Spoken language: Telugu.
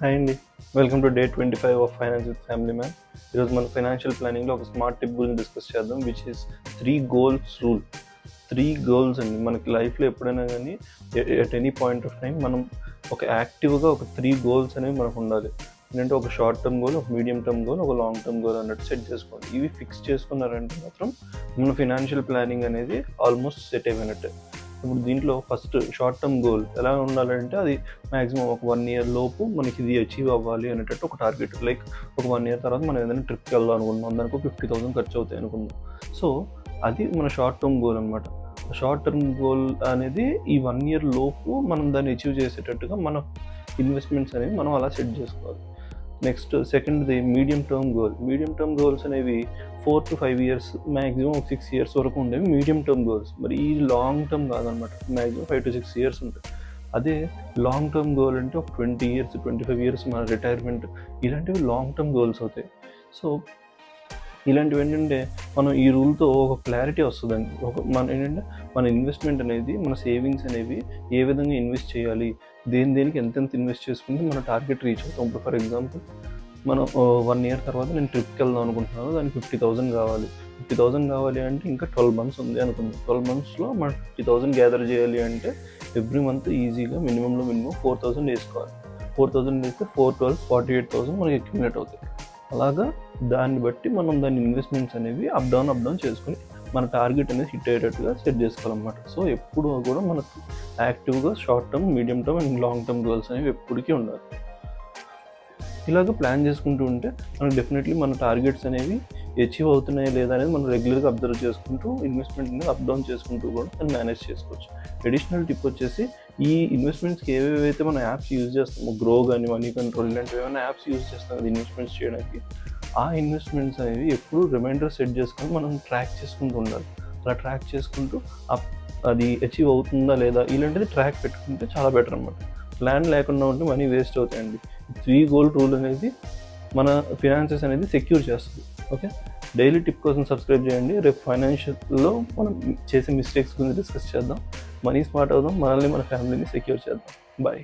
హాయ్ అండి, welcome to day 25 of finance with family man. ఈరోజు మన ఫైనాన్షియల్ ప్లానింగ్లో ఒక స్మార్ట్ టిప్ గురించి డిస్కస్ చేద్దాం, which is 3 goals rule. 3 goals అండి. మనకి లైఫ్లో ఎప్పుడైనా కానీ at any point of time మనం ఒక యాక్టివ్గా ఒక 3 గోల్స్ అనేవి మనకు ఉండాలి. ఏంటంటే ఒక షార్ట్ టర్మ్ గోల్, ఒక మీడియం టర్మ్ గోల్, ఒక లాంగ్ టర్మ్ గోల్ అన్నట్టు సెట్ చేసుకోండి. ఇవి ఫిక్స్ చేసుకున్నారంటే మాత్రం మన ఫైనాన్షియల్ ప్లానింగ్ అనేది ఆల్మోస్ట్ సెట్ అయిపోయినట్టే. ఇప్పుడు దీంట్లో ఫస్ట్ షార్ట్ టర్మ్ గోల్ ఎలా ఉండాలంటే అది మ్యాక్సిమం ఒక 1 year లోపు మనకి ఇది అచీవ్ అవ్వాలి అనేటట్టు ఒక టార్గెట్. లైక్ ఒక 1 year తర్వాత మనం ఏదైనా ట్రిప్కి వెళ్దాం అనుకుంటున్నాం, దానికి 50,000 ఖర్చు అవుతాయి అనుకుందాం. సో అది మన షార్ట్ టర్మ్ గోల్ అనమాట. షార్ట్ టర్మ్ గోల్ అనేది ఈ 1 year లోపు మనం దాన్ని అచీవ్ చేసేటట్టుగా మన ఇన్వెస్ట్మెంట్స్ అనేవి మనం అలా సెట్ చేసుకోవాలి. నెక్స్ట్ సెకండ్ది medium term goal. Medium term goals అనేవి 4 to 5 years, మ్యాక్సిమం 6 years వరకు ఉండేవి మీడియం టర్మ్ గోల్స్. మరి ఈ లాంగ్ టర్మ్ కాదనమాట, మ్యాక్సిమం 5 to 6 years ఉంటాయి. అదే లాంగ్ టర్మ్ గోల్ అంటే ఒక 20 years, 25 years మన రిటైర్మెంట్, ఇలాంటివి లాంగ్ టర్మ్ గోల్స్ అవుతాయి. సో ఇలాంటివి ఏంటంటే మనం ఈ రూల్తో ఒక క్లారిటీ వస్తుందండి. మన ఏంటంటే మన ఇన్వెస్ట్మెంట్ అనేది, మన సేవింగ్స్ అనేవి ఏ విధంగా ఇన్వెస్ట్ చేయాలి, దేనికి ఎంతెంత ఇన్వెస్ట్ చేసుకుంటే మన టార్గెట్ రీచ్ అవుతాం. ఇప్పుడు ఫర్ ఎగ్జాంపుల్ మనం 1 year తర్వాత నేను ట్రిప్కి వెళ్దాం అనుకుంటున్నాను, దానికి 50,000 కావాలి. 50,000 కావాలి అంటే ఇంకా 12 months ఉంది అనుకుందాం. 12 monthsలో మనం 50,000 గ్యాదర్ చేయాలి అంటే ఎవ్రీ మంత్ ఈజీగా మినిమం 4,000 వేసుకోవాలి. 4,000 వేస్తే 4 12 48,000 మనకి అక్యుములేట్ అవుతాయి. అలాగా దాన్ని బట్టి మనం దాని ఇన్వెస్ట్మెంట్స్ అనేవి అప్ డౌన్ చేసుకుని మన టార్గెట్ అనేది హిట్ అయ్యేటట్టుగా సెట్ చేసుకోవాలన్నమాట. సో ఎప్పుడు కూడా మనకు యాక్టివ్గా short term, medium term and long term goals అనేవి ఎప్పటికీ ఉండాలి. ఇలాగ ప్లాన్ చేసుకుంటూ ఉంటే మనకు డెఫినెట్లీ మన టార్గెట్స్ అనేవి అచీవ్ అవుతున్నాయా లేదా అనేది మనం రెగ్యులర్గా అబ్జర్వ్ చేసుకుంటూ ఇన్వెస్ట్మెంట్ అనేది అప్ డౌన్ చేసుకుంటూ కూడా దాన్ని మేనేజ్ చేసుకోవచ్చు. అడిషనల్ టిప్ వచ్చేసి, ఈ ఇన్వెస్ట్మెంట్స్కి ఏవేవైతే మనం యాప్స్ యూజ్ చేస్తామో, గ్రో కానీ, మనీ కంట్రోల్, ఇలాంటివి ఏమైనా యాప్స్ యూజ్ చేస్తాం కదా ఇన్వెస్ట్మెంట్స్ చేయడానికి, ఆ ఇన్వెస్ట్మెంట్స్ అనేవి ఎప్పుడు రిమైండర్ సెట్ చేసుకొని మనం ట్రాక్ చేసుకుంటూ ఉండాలి. అలా ట్రాక్ చేసుకుంటూ అది అచీవ్ అవుతుందా లేదా ఇలాంటిది ట్రాక్ పెట్టుకుంటే చాలా బెటర్ అనమాట. ప్లాన్ లేకుండా ఉంటే మనీ వేస్ట్ అవుతాయండి. 3 goal రూల్ అనేది మన ఫినాన్సెస్ అనేది సెక్యూర్ చేస్తుంది. ఓకే, డైలీ టిప్ కోసం సబ్స్క్రైబ్ చేయండి. రేపు ఫైనాన్షియల్లో మనం చేసే మిస్టేక్స్ గురించి డిస్కస్ చేద్దాం. మనీ స్మార్ట్ అవుదాం, మనల్ని మన ఫ్యామిలీని సెక్యూర్ చేద్దాం. బాయ్.